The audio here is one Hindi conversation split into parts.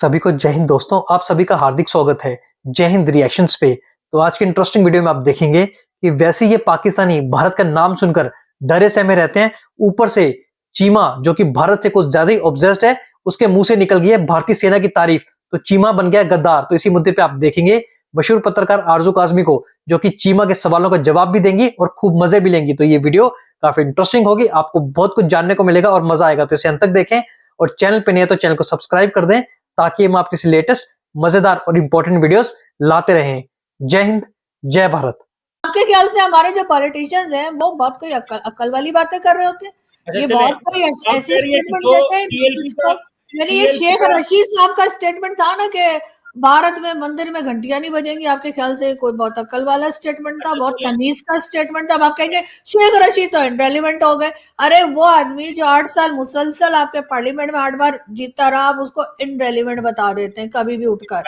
सभी को जय हिंद दोस्तों, आप सभी का हार्दिक स्वागत है जय हिंद रिएक्शंस पे। तो आज की इंटरेस्टिंग वीडियो में आप देखेंगे कि वैसे ये पाकिस्तानी भारत का नाम सुनकर डरे सहमे रहते हैं, ऊपर से चीमा जो कि भारत से कुछ ज्यादा ही ऑब्सेस्ड है, उसके मुंह से निकल गई है भारतीय सेना की तारीफ, तो चीमा बन गया गद्दार। तो इसी मुद्दे पे आप देखेंगे मशहूर पत्रकार आरजू काजमी को, जो कि चीमा के सवालों का जवाब भी देंगी और खूब मजे भी लेंगी। तो ये वीडियो काफी इंटरेस्टिंग होगी, आपको बहुत कुछ जानने को मिलेगा और मजा आएगा। तो इसे अंत तक देखें और चैनल पे नहीं है तो चैनल को सब्सक्राइब कर दें, ताकि हम आपके लेटेस्ट मजेदार और इंपॉर्टेंट वीडियोस लाते रहें। जय हिंद, जय भारत। आपके ख्याल से हमारे जो पॉलिटिशियंस हैं वो बहुत कोई अक्ल वाली बातें कर रहे होते हैं? ये बहुत कोई ऐसी स्टेटमेंट देते हैं जिसको, यानी ये शेख रशीद साहब का स्टेटमेंट था ना कि भारत में मंदिर में घंटियां नहीं बजेंगी, आपके ख्याल से कोई बहुत अक्ल वाला स्टेटमेंट था, बहुत तमीज का स्टेटमेंट था? अब आप कहेंगे शेख रशीद तो इनरेलीवेंट हो गए। अरे वो आदमी जो 8 साल मुसलसल आपके पार्लियामेंट में 8 बार जीतता रहा, आप उसको इनरेलीवेंट बता देते हैं कभी भी उठकर।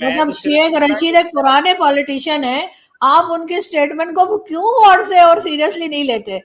मतलब शेख रशीद एक पुराने पॉलिटिशियन है, आप उनके स्टेटमेंट को क्यों गौर से और सीरियसली नहीं लेते?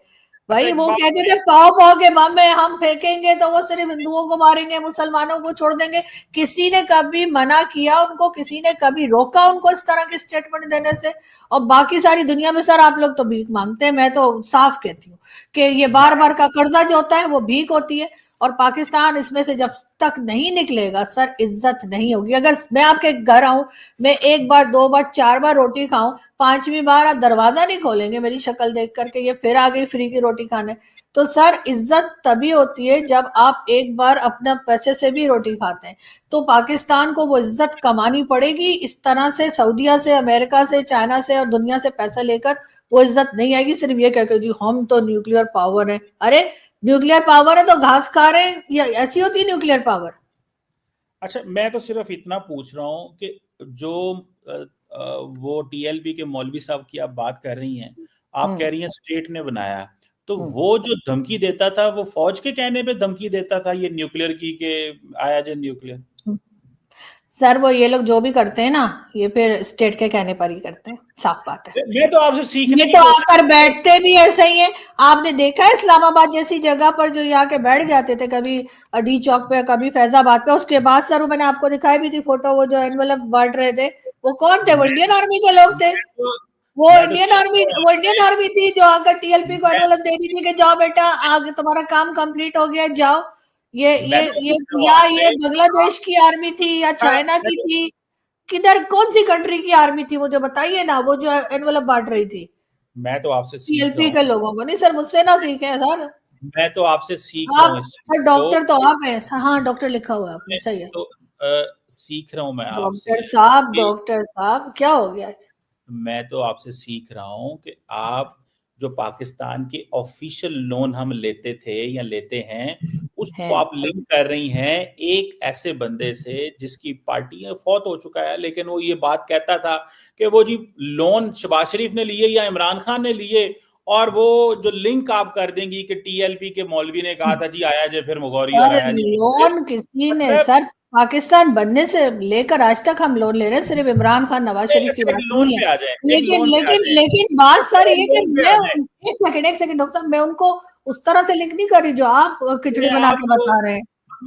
भाई वो कहते थे पाव पाव के बम में हम फेंकेंगे तो वो सिर्फ हिंदुओं को मारेंगे, मुसलमानों को छोड़ देंगे। किसी ने कभी मना किया उनको? किसी ने कभी रोका उनको इस तरह के स्टेटमेंट देने से? और बाकी सारी दुनिया में सर आप लोग तो भीख मांगते हैं। मैं तो साफ कहती हूँ कि ये बार बार का कर्जा जो होता है वो भीख होती है, और पाकिस्तान इसमें से जब तक नहीं निकलेगा सर इज्जत नहीं होगी। अगर मैं आपके घर आऊं, मैं 1 बार 2 बार 4 बार रोटी खाऊं, 5वीं बार आप दरवाजा नहीं खोलेंगे मेरी शक्ल देख करके ये फिर आ गई फ्री की रोटी खाने। तो सर इज्जत तभी होती है जब आप एक बार अपने पैसे से भी रोटी खाते हैं। तो पाकिस्तान को वो इज्जत कमानी पड़ेगी। इस तरह से सऊदीया से, अमेरिका से, चाइना से और दुनिया से पैसा लेकर वो इज्जत नहीं आएगी। सिर्फ ये कहकर जी हम तो न्यूक्लियर पावर है। अरे न्यूक्लियर पावर है तो घास खा रहे हैं, या ऐसी होती है न्यूक्लियर पावर? अच्छा, मैं तो सिर्फ इतना पूछ रहा हूँ कि जो वो टीएलपी के मौलवी साहब की आप बात कर रही हैं, आप कह रही हैं स्टेट ने बनाया, तो वो जो धमकी देता था वो फौज के कहने पे धमकी देता था ये न्यूक्लियर की के आया जाए न्यूक्लियर? सर वो ये लोग जो भी करते हैं ना, ये फिर स्टेट के कहने पर ही करते हैं, साफ बात है। मैं तो आपसे सीखने ये तो आकर बैठते भी ऐसे ही है। आपने देखा है इस्लामाबाद जैसी जगह पर जो यहाँ के बैठ जाते थे, कभी डी चौक पे, कभी फैजाबाद पे, उसके बाद सर मैंने आपको दिखाई भी थी फोटो, वो जो एनवेलप बांट रहे थे वो कौन थे? वो इंडियन आर्मी के लोग थे। वो इंडियन आर्मी थी जो आकर टीएलपी को एनवेलप दे दी थी कि जाओ बेटा आगे तुम्हारा काम कंप्लीट हो गया, जाओ। ये बांग्लादेश की आर्मी थी या चाइना की थी? किधर, कौन सी कंट्री की आर्मी थी मुझे बताइए ना, वो जो एनवेलप बांट रही थी? मैं तो आपसे सीख टीएलपी के लोगों को नहीं सर, मुझसे ना सीखे सर। मैं तो आपसे सीख रहा हूँ सर डॉक्टर तो आप हैं। हाँ डॉक्टर लिखा हुआ है आपने, सही है। तो सीख रहा हूँ मैं आपसे। डॉक्टर साहब क्या हो गया? मैं तो आपसे सीख रहा हूँ कि आप जो पाकिस्तान के ऑफिशियल लोन हम लेते थे या लेते हैं, उसको आप लिंक कर रही हैं एक ऐसे बंदे से जिसकी पार्टी फौत हो चुका है, लेकिन वो ये बात कहता था कि वो जी लोन शहबाज शरीफ ने लिए या इमरान खान ने लिए, और वो जो लिंक आप कर देंगी कि टीएलपी के मौलवी ने कहा था जी आया जे फिर मुगौरी और आया जी। लोन किसी ने सर, पाकिस्तान बनने से लेकर आज तक हम लोन ले रहे हैं, सिर्फ इमरान खान नवाज शरीफ की बात नहीं है। लेकिन बात सर ये कि मैं एक सेकंड डॉक्टर साहब, मैं उनको उस तरह से लिंक नहीं कर रही जो आप खिचड़ी बना के बता रहे हैं।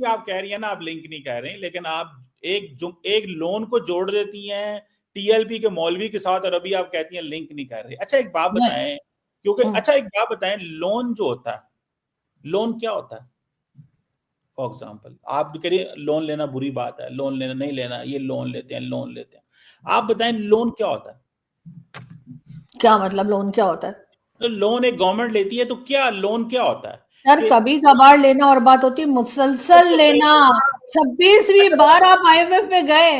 आप कह रही है ना आप लिंक नहीं कर रहे, लेकिन आप एक लोन को जोड़ देती हैं टीएलपी के मौलवी के साथ, और अभी आप कहती हैं लिंक नहीं कर रही। अच्छा एक बात बताएं, क्योंकि एक बात बताएं, लोन जो होता है, लोन क्या होता है? फॉर एग्जाम्पल आप कह रही है लोन लेना बुरी बात है, लोन लेना नहीं लेना, ये लोन लेते हैं। आप बताएं लोन क्या होता है? क्या मतलब लोन क्या होता है? तो लोन एक गवर्नमेंट लेती है, तो क्या लोन क्या होता है? सर कभी कभार लेना और बात होती है मुसलसल लेना। 26वीं बार आप आईएमएफ में गए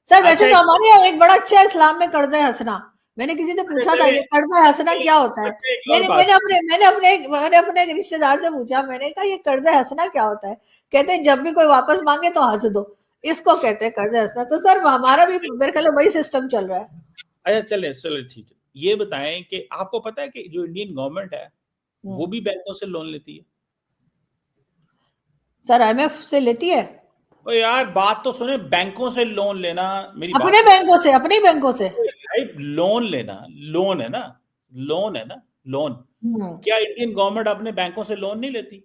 सर। वैसे तो हमारे यहाँ एक बड़ा अच्छा इस्लाम में कर्जा हंसना, मैंने किसी से पूछा था ये कर्जा हंसना क्या होता है। मैंने अपने एक रिश्तेदार से पूछा, मैंने कहा ये कर्जा हंसना क्या होता है? कहते हैं जब भी कोई वापस मांगे तो हंस दो, इसको कहते हैं कर्जा हंसना। तो सर हमारा भी मेरे ख्याल वही सिस्टम चल रहा है। अच्छा चले ठीक है, ये बताएं कि आपको पता है कि जो इंडियन गवर्नमेंट है वो भी बैंकों से लोन लेती है? सर आईएमएफ से लेती है? ओ यार बात तो सुने, बैंकों से लोन लेना, मेरी अपने बैंकों से, अपने बैंकों से लोन लेना, लोन है ना, लोन क्या इंडियन गवर्नमेंट अपने बैंकों से लोन नहीं लेती?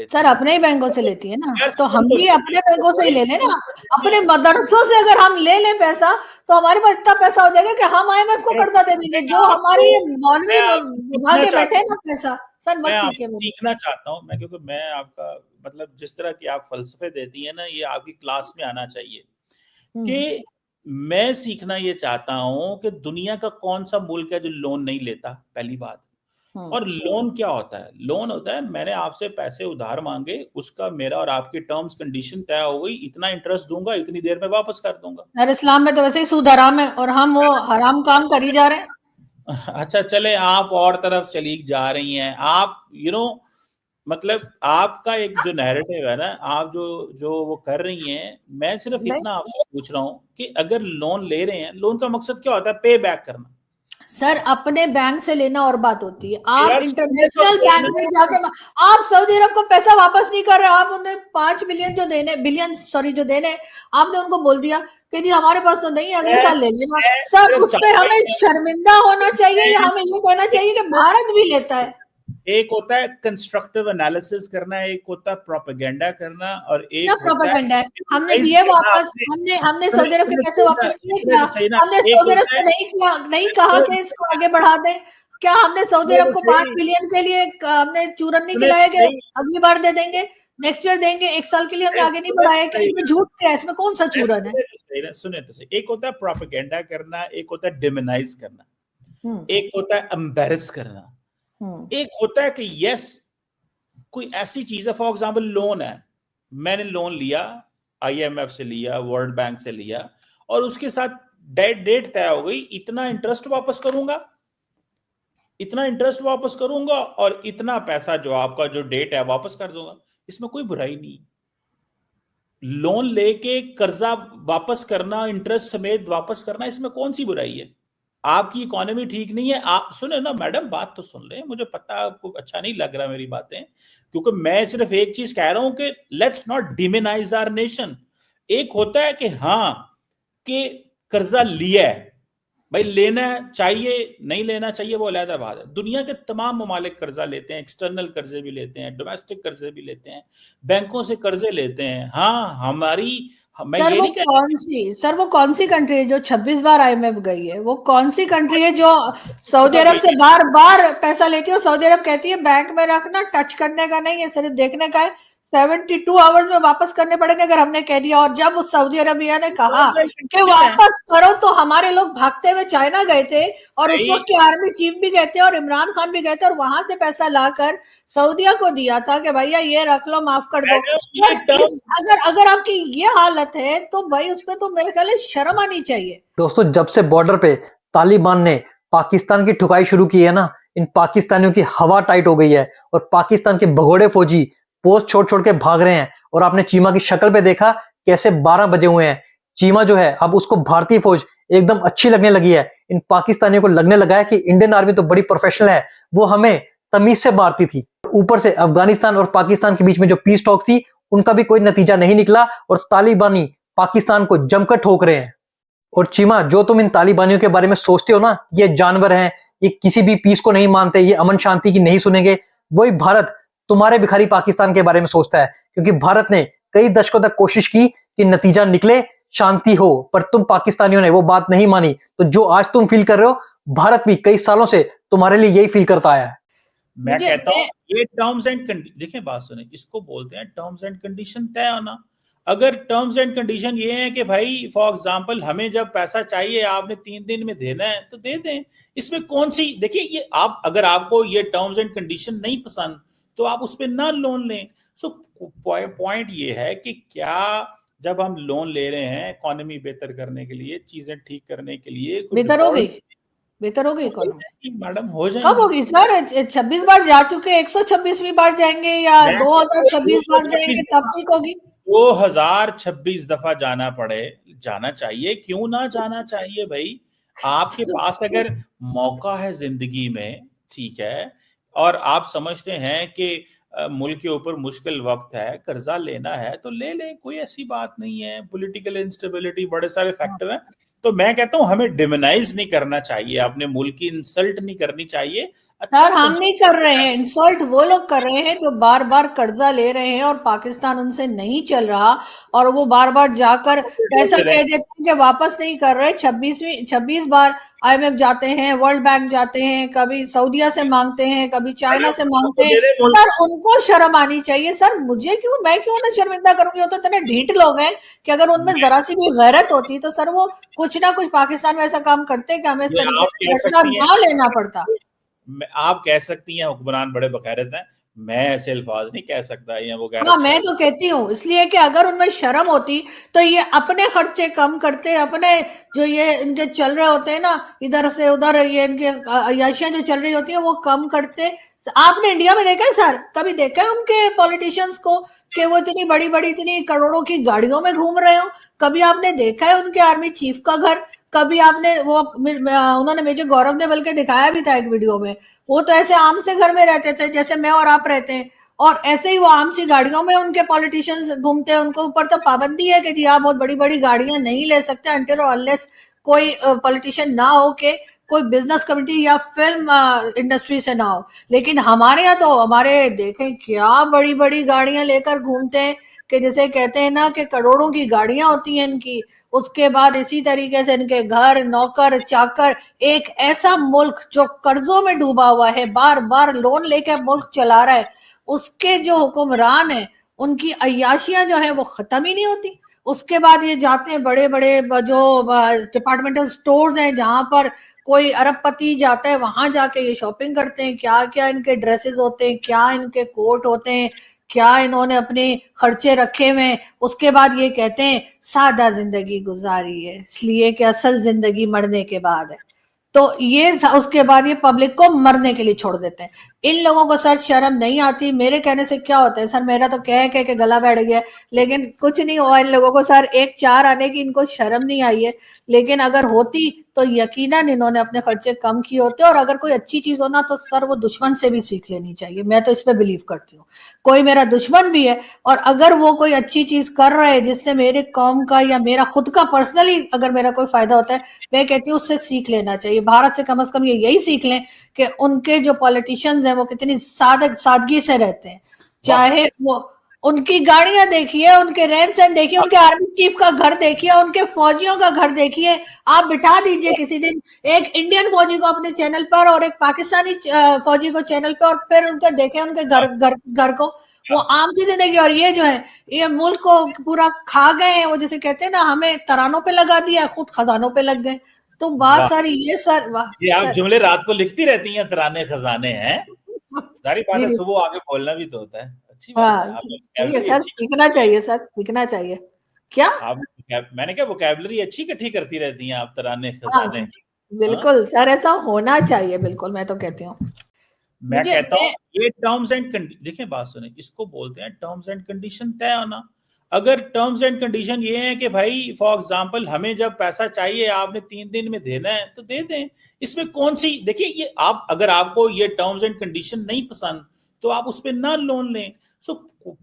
सर अपने ही बैंकों से लेती है ना, तो हम भी सुन अपने बैंकों से ही ले लें ना। अपने मदरसों से अगर हम ले लें पैसा तो हमारे पास इतना पैसा हो जाएगा कि हम IMF को कर्जा दे देंगे। जो हमारे मौलवी विभाग के बैठे ना पैसा, सर मत सीखिए मुझे। सीखना चाहता हूँ मैं, क्योंकि मैं आपका मतलब जिस तरह की आप फलसफे देती है ना, ये आपकी क्लास में आना चाहिए कि मैं सीखना ये चाहता हूँ कि दुनिया का कौन सा मुल्क है जो लोन नहीं लेता, पहली बात। और लोन क्या होता है? लोन होता है मैंने आपसे पैसे उधार मांगे, उसका मेरा और आपकी टर्म्स कंडीशन तय हो गई, इतना इंटरेस्ट दूंगा, इतनी देर में वापस कर दूंगा। यार इस्लाम में तो वैसे ही सूद हराम है और हम वो हराम काम कर ही जा रहे हैं। अच्छा चले, आप और तरफ चली जा रही हैं आप, मतलब आपका एक जो नैरेटिव है ना, आप जो वो कर रही हैं, मैं सिर्फ इतना आपसे पूछ रहा हूँ कि अगर लोन ले रहे हैं, लोन का मकसद क्या होता है? पे बैक करना। सर अपने बैंक से लेना और बात होती है, आप इंटरनेशनल बैंक में जाके आप सऊदी अरब को पैसा वापस नहीं कर रहे, आप उन्हें 5 बिलियन जो देने आपने उनको बोल दिया कि जी हमारे पास तो नहीं, अगले साल ले लेना। सर उस पर हमें शर्मिंदा होना चाहिए या हमें ये कहना चाहिए कि भारत भी लेता है? एक होता है कंस्ट्रक्टिव एनालिसिस करना, एक होता है प्रोपेगेंडा करना, और एक प्रोपेगेंडा है हमने दिए वापस, हमने सऊदी अरब के पैसे वापस किए क्या? हमने सऊदी अरब से नहीं कहा कि इसको आगे बढ़ा दें क्या? हमने सऊदी अरब को 5 बिलियन के लिए हमने चूरन नहीं खिलाए गए, अगली बार दे देंगे, नेक्स्ट ईयर देंगे, 1 साल के लिए हमने आगे नहीं बढ़ाया कि इसमें झूठ क्या है? इसमें कौन सा चूरन है? सुने तो सही, एक होता है प्रोपेगेंडा करना, एक होता है डिमोनाइज करना, एक होता है एम्बैरस करना, एक होता है कि यस कोई ऐसी चीज है, फॉर एग्जांपल लोन है, मैंने लोन लिया, IMF से लिया, वर्ल्ड बैंक से लिया, और उसके साथ डेट तय हो गई, इतना इंटरेस्ट वापस करूंगा, इतना इंटरेस्ट वापस करूंगा, और इतना पैसा जो आपका जो डेट है वापस कर दूंगा। इसमें कोई बुराई नहीं। लोन लेके कर्जा वापस करना, इंटरेस्ट समेत वापस करना, इसमें कौन सी बुराई है? आपकी इकोनॉमी ठीक नहीं है, आप सुने ना मैडम, बात तो सुन ले, मुझे पता आपको अच्छा नहीं लग रहा मेरी बातें, क्योंकि मैं सिर्फ एक चीज कह रहा हूं कि let's not demonise our nation. एक होता है कि हाँ कि कर्जा लिया है, भाई लेना चाहिए नहीं लेना चाहिए वो अलग बात है। दुनिया के तमाम ममालिक कर्जा लेते हैं, एक्सटर्नल कर्जे भी लेते हैं, डोमेस्टिक कर्जे भी लेते हैं, बैंकों से कर्जे लेते हैं। हाँ हमारी सर वो कौन सी कंट्री है जो 26 बार IMF गई है? वो कौन सी कंट्री है जो सऊदी अरब से बार बार पैसा लेती है? सऊदी अरब कहती है बैंक में रखना, टच करने का नहीं है, सिर्फ देखने का है, 72 आवर्स में वापस करने पड़ेंगे अगर हमने कह दिया। और जब सऊदी अरबिया ने कहा कि वापस करो, तो हमारे लोग भागते हुए चाइना गए थे, और उस वक्त के आर्मी चीफ भी गए थे, और इमरान खान भी गए थे, और वहां से पैसा लाकर सऊदिया को दिया था कि भैया ये रख लो, माफ कर दो। अगर आपकी ये हालत है तो भाई उस पर तो मेरे ख्याल से शर्म आनी चाहिए। दोस्तों जब से बॉर्डर पे तालिबान ने पाकिस्तान की ठुकाई शुरू की है ना, इन पाकिस्तानियों की हवा टाइट हो गई है, और पाकिस्तान के भगोड़े फौजी पोस्ट छोड़ छोड़ के भाग रहे हैं। और आपने चीमा की शक्ल पे देखा कैसे 12 बजे हुए हैं। चीमा जो है अब उसको भारतीय फौज एकदम अच्छी लगने लगी है। इन पाकिस्तानियों को लगने लगा है कि इंडियन आर्मी तो बड़ी प्रोफेशनल है, वो हमें तमीज से मारती थी। ऊपर से अफगानिस्तान और पाकिस्तान के बीच में जो पीस टॉक थी, उनका भी कोई नतीजा नहीं निकला, और तालिबानी पाकिस्तान को जमकर ठोक रहे हैं। और चीमा, जो तुम इन तालिबानियों के बारे में सोचते हो ना, ये जानवर हैं, ये किसी भी पीस को नहीं मानते, ये अमन शांति की नहीं सुनेंगे, वही भारत तुम्हारे भिखारी पाकिस्तान के बारे में सोचता है। क्योंकि भारत ने कई दशकों तक कोशिश की कि नतीजा निकले, शांति हो, पर तुम पाकिस्तानियों ने वो बात नहीं मानी। तो जो आज तुम फील कर रहे हो, भारत भी कई सालों से तुम्हारे लिए यही फील करता आया है। मैं कहता हूं ये टर्म्स एंड कंडीशन, देखिए बात सुने, इसको बोलते हैं टर्म्स एंड कंडीशन तय होना। अगर टर्म्स एंड कंडीशन ये है कि भाई फॉर एग्जांपल हमें जब पैसा चाहिए आपने 3 दिन में देना है तो दे दें, इसमें कौन सी, देखिए ये आप, अगर आपको ये टर्म्स एंड कंडीशन नहीं पसंद तो आप उस पर ना लोन लें। सो पॉइंट ये है कि क्या जब हम लोन ले रहे हैं इकोनॉमी बेहतर करने के लिए, चीजें ठीक करने के लिए, बेहतर हो गई इकोनॉमी मैडम, हो जाएगी। कब होगी सर? 26 बार जा चुके, 126वीं बार जाएंगे या 2026 बार जाएंगे तब ठीक होगी? 2026 दफा जाना चाहिए, क्यों ना जाना चाहिए भाई? आपके पास अगर मौका है जिंदगी में, ठीक है, और आप समझते हैं कि मुल्क के ऊपर मुश्किल वक्त है, कर्जा लेना है तो ले लें, कोई ऐसी बात नहीं है। पॉलिटिकल इंस्टेबिलिटी, बड़े सारे फैक्टर हैं, तो मैं कहता हूं हमें डिमोनाइज नहीं करना चाहिए, अपने मुल्क की इंसल्ट नहीं करनी चाहिए। सर हम नहीं कर रहे हैं इंसल्ट, वो लोग कर रहे हैं जो बार बार कर्जा ले रहे हैं और पाकिस्तान उनसे नहीं चल रहा, और वो बार बार जाकर पैसा कह देते हैं कि वापस नहीं कर रहे। 26 बार IMF जाते हैं, वर्ल्ड बैंक जाते हैं, कभी सऊदीया से मांगते हैं, कभी चाइना से मांगते हैं। सर उनको शर्म आनी चाहिए। सर मुझे क्यों, मैं क्यों ना शर्मिंदा करूंगी? वो तो इतने ढीठ लोग हैं कि अगर उनमें जरा सी भी गैरत होती तो सर वो कुछ ना कुछ पाकिस्तान में ऐसा काम करते कि हमें इस तरीके से कर्जा ना लेना पड़ता। आप कह सकती हैं हुक्मरान बड़े बगैरत हैं, मैं ऐसे अल्फाज नहीं कह सकता, या वो हाँ मैं तो कहती हूँ, इसलिए कि अगर उनमें शर्म होती तो ये अपने खर्चे कम करते, अपने जो ये इनके चल रहे होते हैं ना इधर से उधर, ये इनके अयाशियां जो चल रही होती है वो कम करते। आपने इंडिया में देखा है सर, कभी देखा है उनके पॉलिटिशियंस को कि वो इतनी बड़ी बड़ी इतनी करोड़ों की गाड़ियों में घूम रहे हो? कभी आपने देखा है उनके आर्मी चीफ का घर? कभी आपने वो उन्होंने मेजर गौरव ने बल्कि दिखाया भी था एक वीडियो में, वो तो ऐसे आम से घर में रहते थे जैसे मैं और आप रहते हैं, और ऐसे ही वो आम सी गाड़ियों में उनके पॉलिटिशियंस घूमते हैं। उनको ऊपर तो पाबंदी है कि जी आप बहुत बड़ी बड़ी गाड़ियां नहीं ले सकते अनटिल और अनलेस कोई पॉलिटिशियन ना हो के कोई बिजनेस कम्युनिटी या फिल्म इंडस्ट्री से ना हो। लेकिन हमारे यहाँ तो हमारे देखें क्या बड़ी बड़ी गाड़ियां लेकर घूमते हैं कि जैसे कहते हैं ना कि करोड़ों की गाड़ियां होती हैं इनकी। उसके बाद इसी तरीके से इनके घर, नौकर चाकर, एक ऐसा मुल्क जो कर्जों में डूबा हुआ है, बार बार लोन लेकर मुल्क चला रहा है, उसके जो हुक्मरान है उनकी अय्याशियां जो है वो खत्म ही नहीं होती। उसके बाद ये जाते हैं बड़े बड़े जो डिपार्टमेंटल स्टोर्स हैं जहां पर कोई अरबपति जाता है, वहां जाके ये शॉपिंग करते हैं। क्या क्या इनके ड्रेसेस होते हैं, क्या इनके कोट होते हैं, क्या इन्होंने अपने खर्चे रखे हुए हैं। उसके बाद ये कहते हैं सादा जिंदगी गुजारी है, इसलिए कि असल जिंदगी मरने के बाद है। तो ये उसके बाद ये पब्लिक को मरने के लिए छोड़ देते हैं। इन लोगों को सर शर्म नहीं आती। मेरे कहने से क्या होता है सर, मेरा तो कह के गला बैठ गया, लेकिन कुछ नहीं हुआ इन लोगों को सर। एक 4 आने की इनको शर्म नहीं आई है, लेकिन अगर होती तो यकीनन इन्होंने अपने खर्चे कम किए होते। और अगर कोई अच्छी चीज हो ना तो सर वो दुश्मन से भी सीख लेनी चाहिए। मैं तो इस पे बिलीव करती हूँ, कोई मेरा दुश्मन भी है और अगर वो कोई अच्छी चीज कर रहा है जिससे मेरे कौम का या मेरा खुद का पर्सनली अगर मेरा कोई फायदा होता है, मैं कहती हूँ उससे सीख लेना चाहिए। भारत से कम ये यही सीख लें कि उनके जो पॉलिटिशियंस हैं वो कितनी सादगी से रहते हैं। चाहे वो उनकी गाड़ियां देखिए, उनके रहन सहन देखिए, उनके आर्मी चीफ का घर देखिए, उनके फौजियों का घर देखिए। आप बिठा दीजिए किसी दिन एक इंडियन फौजी को अपने चैनल पर और एक पाकिस्तानी फौजी को चैनल पर, और फिर उनके देखें उनके घर को, वो आम सी जिंदगी। और ये जो है ये मुल्क को पूरा खा गए हैं। वो जैसे कहते हैं ना हमें तरानों पे लगा दिया, खुद खजानों पे लग गए। तो बात सारी ये सर, वाह ये आप जुमले रात को लिखती रहती हैं, तराने खजाने हैं, सारी बात है, सुबह आगे बोलना भी तो होता है। अच्छी बात है सर, सीखना चाहिए सर, सीखना चाहिए। क्या आप मैंने क्या वोकैबुलरी अच्छी इकट्ठी करती रहती हैं आप, तराने खजाने। बिल्कुल सर, ऐसा होना चाहिए, बिल्कुल मैं तो कहती हूँ। मैं कहता हूँ ये टर्म्स एंड कंडीशन, देखिए बात सुने, इसको बोलते हैं टर्म्स एंड कंडीशन तय होना। अगर टर्म्स एंड कंडीशन ये है कि भाई फॉर एग्जांपल हमें जब पैसा चाहिए आपने 3 दिन में देना है तो दे दें, इसमें कौन सी, देखिए ये आप अगर आपको ये टर्म्स एंड कंडीशन नहीं पसंद तो आप उस पर ना लोन लें। सो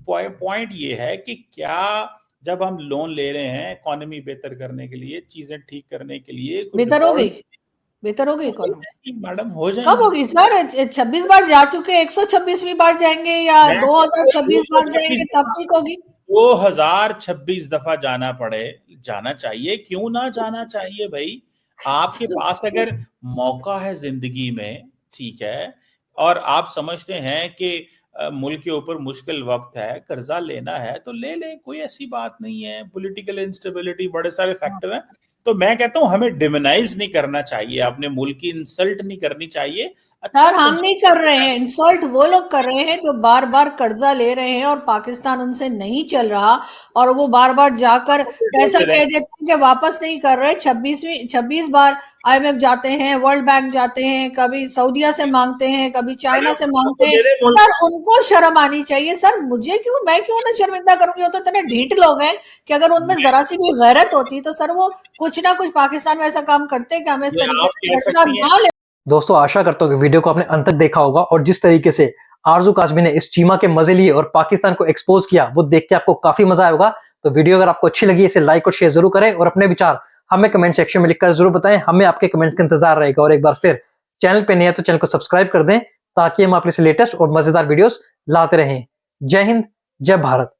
पॉइंट ये है कि क्या जब हम लोन ले रहे हैं इकोनॉमी बेहतर करने के लिए, चीजें ठीक करने के लिए, बेहतर हो गई इकोनॉमी मैडम हो जाएगी। कब होगी सर? 26 बार जा चुके, 126वीं बार जाएंगे या 2026 बार जाएंगे तब ठीक होगी? 2026 दफा जाना चाहिए, क्यों ना जाना चाहिए भाई। आपके पास अगर मौका है जिंदगी में, ठीक है, और आप समझते हैं कि मुल्क के ऊपर मुश्किल वक्त है, कर्जा लेना है तो ले लें, कोई ऐसी बात नहीं है। पॉलिटिकल इंस्टेबिलिटी, बड़े सारे फैक्टर हैं। तो मैं कहता हूं हमें डिमोनाइज नहीं करना चाहिए, अपने मुल्क की इंसल्ट नहीं करनी चाहिए। सर हम नहीं कर रहे हैं इंसल्ट, वो लोग कर रहे हैं जो बार बार कर्जा ले रहे हैं और पाकिस्तान उनसे नहीं चल रहा, और वो बार बार जाकर पैसा कह देते हैं कि वापस नहीं कर रहे। 26 बार IMF जाते हैं, वर्ल्ड बैंक जाते हैं, कभी सऊदीया से मांगते हैं, कभी चाइना से मांगते हैं। सर उनको शर्म आनी चाहिए। सर मुझे क्यों, मैं क्यों ना शर्मिंदा करूंगी? वो तो इतने ढीठ लोग हैं कि अगर उनमें जरा सी भी गैरत होती तो सर वो कुछ ना कुछ पाकिस्तान में ऐसा काम करते कि हमें इस तरीके से। दोस्तों आशा करता हूँ कि वीडियो को आपने अंत तक देखा होगा, और जिस तरीके से आरजू काज़मी ने इस चीमा के मजे लिए और पाकिस्तान को एक्सपोज किया वो देख के आपको काफी मजा आएगा। तो वीडियो अगर आपको अच्छी लगी इसे लाइक और शेयर जरूर करें और अपने विचार हमें कमेंट सेक्शन में लिखकर जरूर बताएं, हमें आपके कमेंट्स का इंतजार रहेगा। और एक बार फिर चैनल पे नए हैं तो चैनल को सब्सक्राइब कर दें ताकि हम आपके लिए लेटेस्ट और मजेदार वीडियोस लाते रहें। जय हिंद, जय भारत।